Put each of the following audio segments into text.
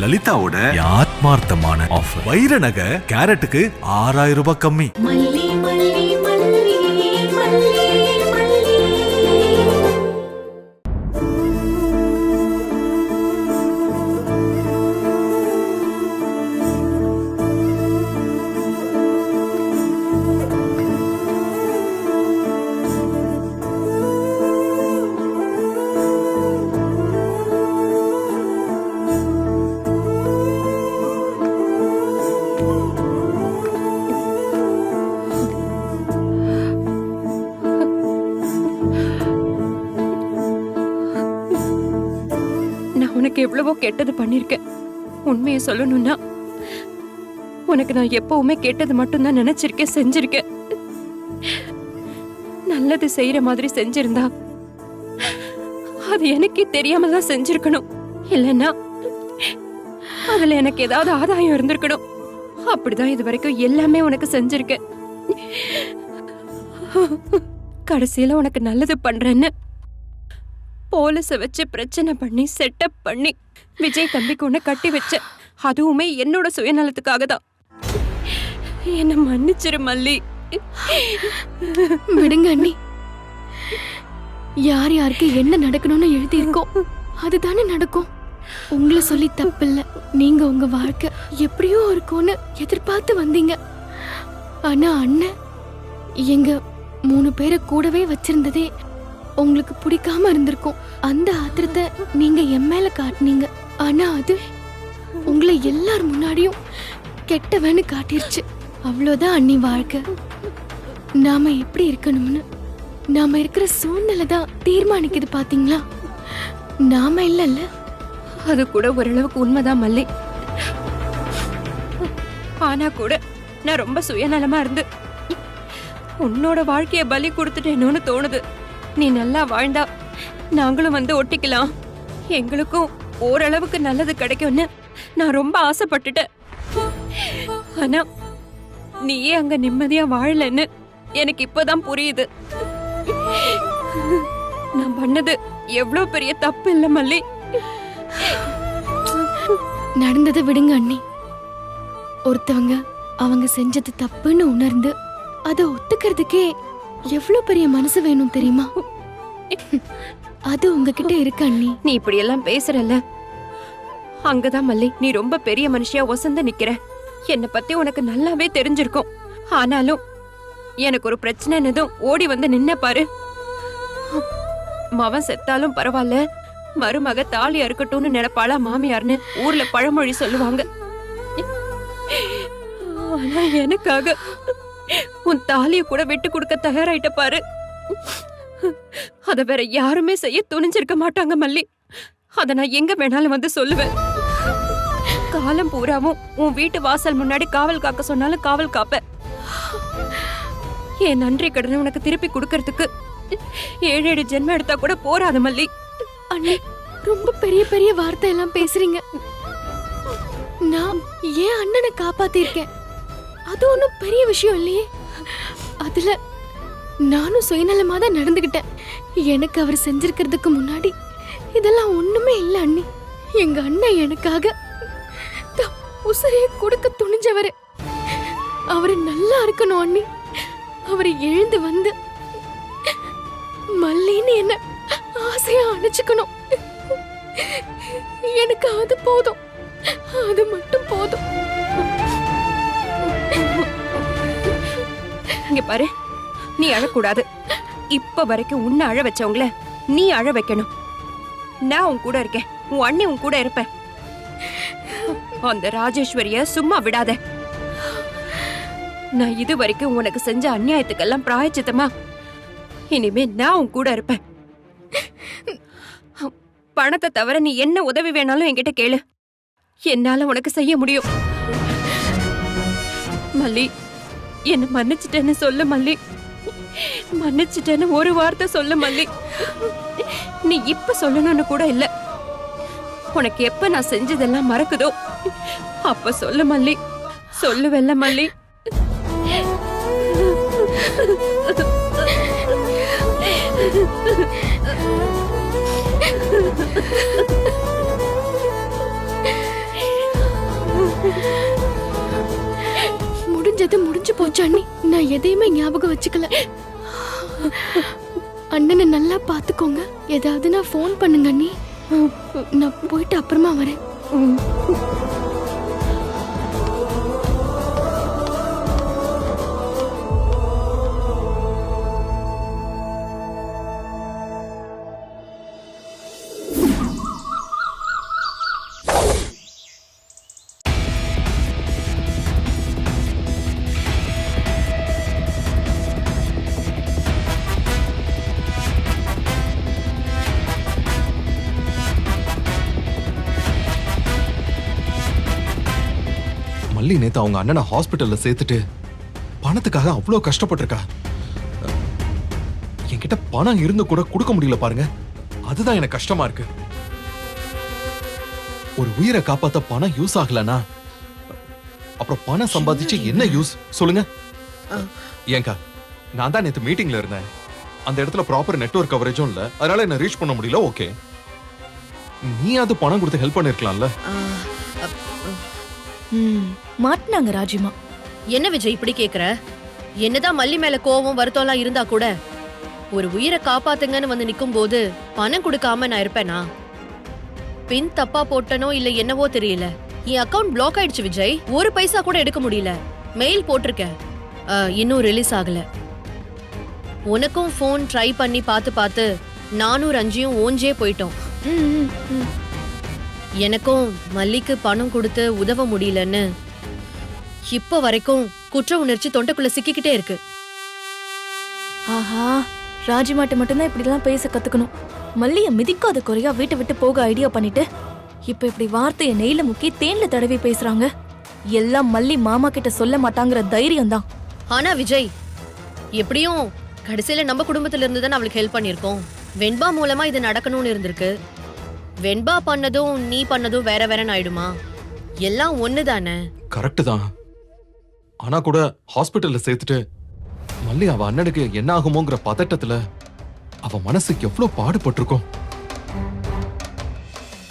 லலிதாவோட ஆத்மார்த்தமான ஆஃபர். வைர நகை கேரட்டுக்கு 6000 ரூபாய் கம்மி. உனக்கு எவ்வளவோ கெட்டது பண்ணிருக்கேன். உண்மையை சொல்லணும்னா உனக்கு நான் எப்பவுமே கெட்டது மட்டும்தான் நினைச்சிருக்கேன், செஞ்சிருக்கேன். நல்லது செய்யற மாதிரி செஞ்சிருந்தா அது எனக்கே தெரியாம தான் செஞ்சிருக்கணும். இல்லைன்னா அதுல எனக்கு ஏதாவது ஆதாயம் இருந்திருக்கணும். அப்படிதான் இது வரைக்கும் எல்லாமே உனக்கு செஞ்சிருக்கேன். கடைசியில உனக்கு நல்லது பண்றேன்னு போலீஸ வச்சு பிரச்சனை பண்ணி செட்டப் பண்ணி விஜய் தம்பிக்கு உன்னை கட்டி வச்ச. அதுவுமே என்னோட சுயநலத்துக்காக தான். என்ன மன்னிச்சிரு மல்லி. விடுங்க அண்ணி. யார் யாருக்கு என்ன நடக்கணும்னு எழுதியிருக்கோம் அதுதானே நடக்கும். உங்களை சொல்லி தப்பில்ல. நீங்க உங்க வாழ்க்கை எப்படியோ இருக்கும்னு எதிர்பார்த்து வந்தீங்க. ஆனா அண்ணன் எங்க 3 பேரை கூடவே வச்சிருந்ததே உங்களுக்கு பிடிக்காம இருந்திருக்கும். அந்த ஆத்திரத்தை நீங்க என் மேல காட்டினீங்க. ஆனா அது உங்களை எல்லார் முன்னாடியும் கெட்டவன்னு காட்டிருச்சு. அவ்வளவுதான் அண்ணி வாழ்க்கை. நாம எப்படி இருக்கணும்னு நாம இருக்கிற சூழ்நிலை தான் தீர்மானிக்குது, பாத்தீங்களா? நாம இல்லல்ல. அது கூட ஓரளவுக்கு உண்மைதான் மல்லி. ஆனா கூட நான் ரொம்ப சுயநலமா இருந்து உன்னோட வாழ்க்கைய பலி கொடுத்துட்டேனோன்னு தோணுது. நீ நல்லா வாழ்ந்தா நாங்களும் வந்து ஒட்டிக்கலாம், எங்களுக்கும் ஓரளவுக்கு நல்லது கிடைக்கும்னு நான் ரொம்ப ஆசைப்பட்டுட்டேன். ஆனா நீயே அங்க நிம்மதியா வாழலன்னு எனக்கு இப்பதான் புரியுது. நான் பண்ணது எவ்வளவு பெரிய தப்பு இல்ல மல்லி. நடந்ததை விடுங்க அண்ணி. ஒருத்தவங்க அவங்க செஞ்சது தப்புன்னு உணர்ந்து அதை ஒத்துக்கிறதுக்கே எவ்வளவு பெரிய மனசு வேணும் தெரியுமா? அது உங்ககிட்ட இருக்கு அண்ணி. நீ இப்படி எல்லாம் பேசுறல்ல, அங்கதான் மல்லி நீ ரொம்ப பெரிய மனுஷியா ஒசந்து நிக்கிற. என்னை பத்தி உனக்கு நல்லாவே தெரிஞ்சிருக்கும். ஆனாலும் எனக்கு ஒரு பிரச்சனைனதும் ஓடி வந்து நின்ன பாரு. மவன் செத்தாலும் பரவாயில்ல, மருமக தாலி அறுக்கட்டும்னு நினைப்பாளா மாமியார்னு ஊர்ல பழமொழி சொல்லுவாங்க. ஆனா எனக்காக உன் தாலிய கூட விட்டு கொடுக்க தயாராயிட்ட பாரு. அத வேற யாருமே செய்ய துணிஞ்சிருக்க மாட்டாங்க மல்லி. அத நான் எங்க வேணாலும் வந்து சொல்லுவேன். காலம் பூராவும் உன் வீட்டு வாசல் முன்னாடி காவல் காக்க சொன்னாலும் காவல் காப்ப. என் நன்றி கடனை உனக்கு திருப்பி கொடுக்கறதுக்கு 7 ஜென்மம் எடுத்தா கூட போராது மல்லி. அண்ணே, ரொம்ப பெரிய பெரிய வார்த்தை எல்லாம் பேசுறீங்க. நான் ஏன் அண்ணனை காப்பாத்திருக்கேன், அது ஒன்றும் பெரிய விஷயம் இல்லையே. அதுல நானும் சுயநலமா தான் நடந்துகிட்டேன். எனக்கு அவர் செஞ்சிருக்கிறதுக்கு முன்னாடி இதெல்லாம் ஒண்ணுமே இல்லை அண்ணி. எங்க அண்ணன் எனக்காக உசிரையை கொடுக்க துணிஞ்சவரு. அவரு நல்லா இருக்கணும் அண்ணி. அவரை எழுந்து வந்து மல்லின்னு என்ன ஆசையா அணைச்சுக்கணும். எனக்கு அது போதும், அது மட்டும் போதும். இங்க பாரு, நீ அழக்கூடாது. இப்ப வரைக்கும் உன்னை அழ வச்சவங்கள நீ அழ வைக்கணும். நான் உன் கூட இருக்கேன், உன் அண்ணி உன் கூட இருப்பேன். அந்த ராஜேஸ்வரிய சும்மா விடாத. நான் இது வரைக்கும் உனக்கு செஞ்ச அநியாயத்துக்கெல்லாம் பிராயச்சித்தமா இனிமே நான் உன் கூட இருப்பேன். பணத்தை தவிர நீ என்ன உதவி வேணாலும் என்கிட்ட கேளு, என்னால உனக்கு செய்ய முடியும். மல்லி, என்ன மன்னிச்சிட்டேன்னு சொல்லு மல்லி. மன்னிச்சிட்டேன்னு ஒரு வார்த்தை சொல்லு மல்லி. நீ இப்ப சொல்லணும்னு கூட இல்ல. உனக்கு எப்ப நான் செஞ்சதெல்லாம் மறக்குதோ அப்ப சொல்லு மல்லி. சொல்லுவல்ல மல்லி. முடிஞ்சது முடிஞ்சு போச்சு அண்ணி. நான் எதையுமே ஞாபகம் வச்சுக்கல. அண்ணனை நல்லா பாத்துக்கோங்க. ஏதாவது நான் ஃபோன் பண்ணுங்க அண்ணி. நான் போயிட்டு அப்புறமா வரேன். மல்லி நேத்து அவங்க அண்ணனை ஹாஸ்பிட்டல்ல சேர்த்துட்டு பணத்துக்காக அவ்வளோ கஷ்டப்பட்டிருக்கா. என்கிட்ட பணம் இருந்து கூட கொடுக்க முடியல பாருங்க. அதுதான் எனக்கு கஷ்டமா இருக்கு. ஒரு உயிரை காப்பாத்த பணம் யூஸ் ஆகலனா அப்புறம் பணம் சம்பாதிச்சு என்ன யூஸ் சொல்லுங்க? ஏங்கா, நான் தான் நேத்து மீட்டிங்ல இருந்தேன். அந்த இடத்துல ப்ராப்பர் நெட்வொர்க் கவரேஜும் இல்ல, அதனால என்ன ரீச் பண்ண முடியல. ஓகே, நீ அது பணம் கொடுத்து ஹெல்ப் பண்ணிருக்கலாம்ல. மாட்டினாங்க ராஜிமா. என்ன விஜய் இப்படி கேக்குற? என்னதான் மல்லி மேல கோவம் வருத்தம்லாம் இருந்தா கூட ஒரு உயிரை காப்பாத்துங்கன்னு வந்து நிக்கும் போது பணம் கொடுக்காம நான் இருப்பேனா? பின் தப்பா போட்டனோ இல்ல என்னவோ தெரியல, என் அக்கவுண்ட் பிளாக் ஆயிடுச்சு விஜய். ஒரு பைசா கூட எடுக்க முடியல. மெயில் போட்டிருக்கேன், இன்னும் ரிலீஸ் ஆகல. உனக்கும் போன் ட்ரை பண்ணி பார்த்து நானும் ரஞ்சியும் ஓஞ்சே போயிட்டோம். எனக்கும் மல்லிக்கு பணம் கொடுத்து உதவ முடியலன்னு இப்ப வரைக்கும் குற்ற உணர்ச்சி தொண்டைக்குள்ள சிக்கிக்கிட்டே இருக்கு. ஆஹா, ராஜிமாட்ட மட்டும்தான் இப்படிலாம் பேச கத்துக்கணும். மல்லிய மிதிக்காத குறையா வீட்டை விட்டு போக ஐடியா பண்ணிட்டு இப்ப இப்படி வார்த்தையை நெய்ல முக்கி தேன்ல தடவி பேசுறாங்க. எல்லாம் மல்லி மாமா கிட்ட சொல்ல மாட்டாங்கிற தைரியம் தான். ஆனா விஜய், எப்படியும் கடைசியில நம்ம குடும்பத்துல இருந்து தான் அவளுக்கு ஹெல்ப் பண்ணிருக்கோம். வெண்பா மூலமா இது நடக்கணும்னு இருந்திருக்கு. வெண்பா பண்ணதும் நீ பண்ணதும் வேற வேறன்னு ஆயிடுமா? எல்லாம் ஒண்ணுதானே. கரெக்ட் தான். ஆனா கூட ஹாஸ்பிட்டல்ல சேர்த்துட்டு மல்லி அவ அண்ணனுக்கு என்ன ஆகுமோங்கிற பதட்டத்துல அவ மனசுக்கு எவ்வளவு பாடுபட்டிருக்கும்.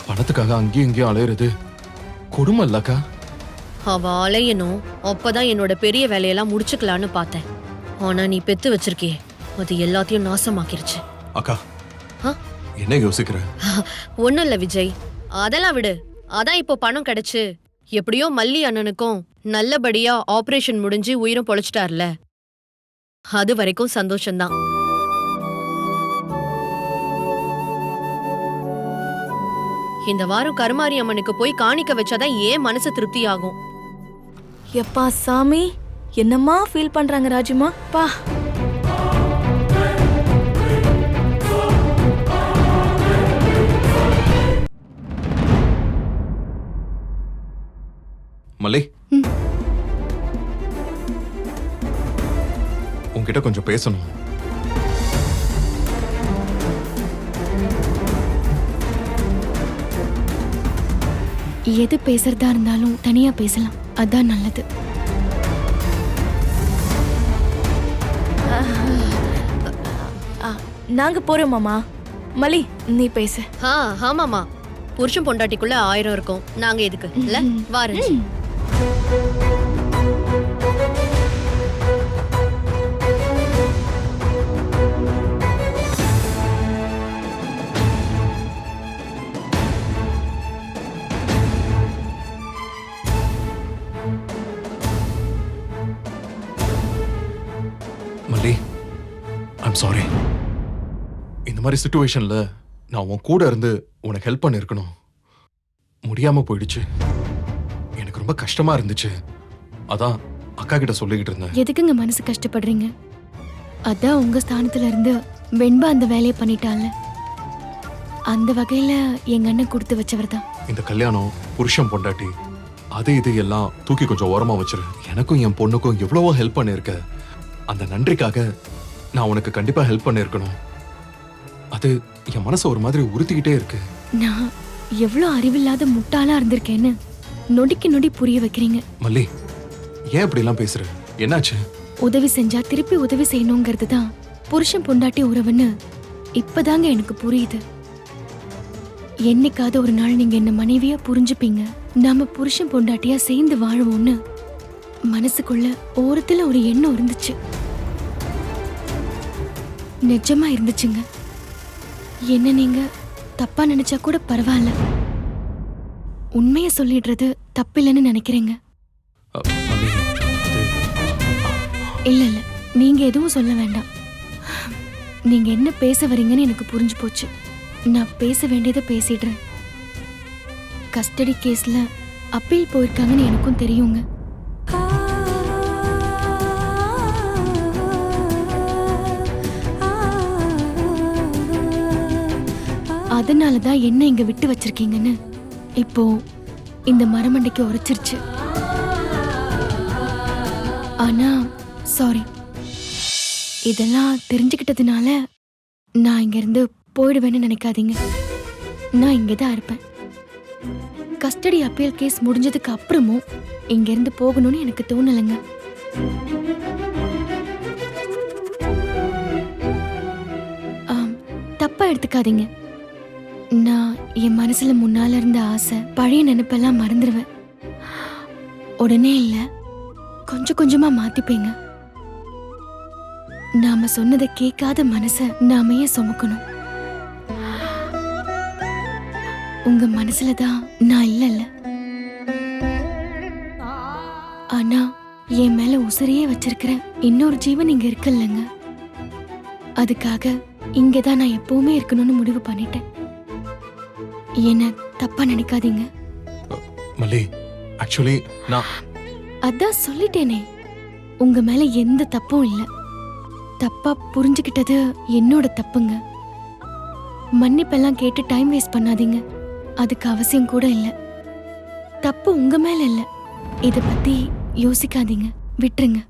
பணத்துக்காக அங்கேயும் இங்கேயும் அலையிறது கொடுமை இல்லக்கா? அவ அலையணும், அப்பதான் என்னோட பெரிய வேலையெல்லாம் முடிச்சுக்கலான்னு பார்த்தேன். ஆனா நீ பெத்து வச்சிருக்கியே, அது எல்லாத்தையும் நாசமாக்கிருச்சு. அக்கா, என்ன யோசிக்கிற? ஒண்ணும் இல்ல விஜய், அதெல்லாம் விடு. அதான் இப்போ பணம் கிடைச்சு எப்படியோ மல்லி அண்ணனுக்கும் நல்லபடியா ஆபரேஷன் முடிஞ்சு உயிரும் பொழைச்சிட்டார்ல, அது வரைக்கும் சந்தோஷம்தான். இந்த வாரம் கருமாரி அம்மனுக்கு போய் காணிக்க வச்சாதான் ஏன் மனசு திருப்தி ஆகும். எப்பா சாமி, என்னம்மா ஃபீல் பண்றாங்க ராஜிமா? பா, மல்லி, உன்கிட்ட கொஞ்சம் பேசணும். எது பேசுறதா இருந்தாலும் தனியா பேசலாம், அதான் நல்லது. நாங்க போறோம் மாமா. மல்லி, நீ பேசு. ஆமாமா, புருஷன் பொண்டாட்டிக்குள்ள 1000 இருக்கும். நாங்க எதுக்கு இல்ல? வாரஞ்சி. மல்லி, ஐம் சாரி. இந்த மாதிரி சிச்சுவேஷன்ல நான் உன் கூட இருந்து உனக்கு ஹெல்ப் பண்ணிருக்கணும். முடியாம போயிடுச்சு. எனக்கு ரொம்ப கஷ்டமா இருந்துச்சு. அதான் அக்கா கிட்ட சொல்லிக்கிட்டு இருந்தேன். எதுக்குங்க மனசு கஷ்டப்படுறீங்க? அதான் உங்க ஸ்தானத்துல இருந்து வெண்பா அந்த வேலையை பண்ணிட்டால. அந்த வகையில எங்க அண்ணன் கொடுத்து வச்சவர் தான். இந்த கல்யாணம், புருஷன் பொண்டாட்டி, அது இது எல்லாம் தூக்கி கொஞ்சம் ஓரமா வச்சிரு. எனக்கும் என் பொண்ணுக்கும் எவ்வளவோ ஹெல்ப் பண்ணிருக்க. அந்த நன்றிக்காக நான் உனக்கு கண்டிப்பா ஹெல்ப் பண்ணிருக்கணும். அது என் மனசை ஒரு மாதிரி உறுத்திக்கிட்டே இருக்கு. நான் எவ்வளவு அறிவில்லாத முட்டாளா இருந்திருக்கேன்னு நொடிக்கு நொடி புரிய வைக்கிறீங்க. மல்லி, ஏன் இப்படி எல்லாம் பேசுற? என்னாச்சு? உதவி செஞ்சா திருப்பி உதவி செய்யணுங்கிறது தான் புருஷன் பொண்டாட்டி உறவுன்னு இப்பதாங்க எனக்கு புரியுது. என்னைக்காவது ஒரு நாள் நீங்க என்ன மனைவியா புரிஞ்சுப்பீங்க, நாம புருஷன் பொண்டாட்டியா சேர்ந்து வாழுவோம்னு மனசுக்குள்ள ஓரத்துல ஒரு எண்ணம் இருந்துச்சு. நிஜமா இருந்துச்சுங்க. என்ன நீங்க தப்பா நினைச்சா கூட பரவாயில்ல. உண்மைய சொல்லிடுறது தப்பில்லைன்னு நினைக்கிறேங்க. மல்லி, இல்ல இல்ல, நீங்க எதுவும் சொல்ல வேண்டாம். நீங்க என்ன பேச வரீங்கன்னு எனக்கு புரிஞ்சு போச்சு. நான் பேச வேண்டியதை பேசிடுறேன். கஸ்டடி கேஸ்ல அப்பீல் போயிருக்காங்கன்னு எனக்கும் தெரியுங்க. அதனாலதான் என்ன இங்க விட்டு வச்சிருக்கீங்கன்னு இப்போ இந்த மரமண்டைக்கு உரைச்சிருச்சு. ஆனா சாரி, இதெல்லாம் தெரிஞ்சுக்கிட்டதுனால நான் இங்க இருந்து போயிடுவேன்னு நினைக்காதீங்க. நான் இங்கதான் இருப்பேன். கஸ்டடி அப்பீல் கேஸ் முடிஞ்சதுக்கு அப்புறமும் இங்க இருந்து போகணும்னு எனக்கு தோணலைங்க. தப்பா எடுத்துக்காதீங்க. நான் என் மனசுல முன்னால இருந்த ஆசை, பழைய நினைப்பெல்லாம் மறந்துடுவேன். உடனே இல்ல, கொஞ்சம் கொஞ்சமா மாத்திப்பேங்க. நாம சொன்னதை கேட்காத மனச நாம ஏன் சுமக்கணும்? உங்க மனசுலதான் நான் இல்ல. ஆனா என் மேல உசிரையே வச்சிருக்கிற இன்னொரு ஜீவன் இங்க இருக்குல்லங்க. அதுக்காக இங்கதான் நான் எப்பவுமே இருக்கணும்னு முடிவு பண்ணிட்டேன். என்ன தப்பா நினைக்காதீங்க. மல்லி, ஆக்சுவலி நான் அதான் சொல்லிட்டேனே, உங்க மேல எந்த தப்பும் இல்ல. தப்பா புரிஞ்சுக்கிட்டது என்னோட தப்புங்க. மன்னிப்பெல்லாம் கேட்டு டைம் வேஸ்ட் பண்ணாதீங்க. அதுக்கு அவசியம் கூட இல்ல. தப்பு உங்க மேல இல்ல. இத பத்தி யோசிக்காதீங்க, விட்டுருங்க.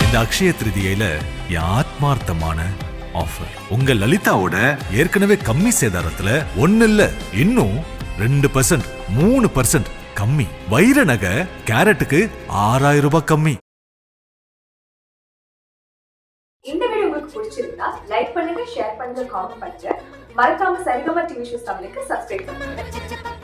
இந்த அக்ஷய திருதியில என் ஆத்மார்த்தமான ஆஃபர். உங்க லலிதாவோட ஏற்கனவே கம்மி சேதாரத்துல 1 இல்ல, இன்னும் 2%, 3% கம்மி. வைர நகை கேரட்டுக்கு 6000 ரூபாய் கம்மி. இந்த வீடியோ உங்களுக்கு பிடிச்சிருந்தா லைக் பண்ணுங்க, ஷேர் பண்ணுங்க, காமெண்ட் பண்ணுங்க. மறக்காம சரிகமா டிவி ஷோஸ் தமிழுக்கு சப்ஸ்கிரைப் பண்ணுங்க.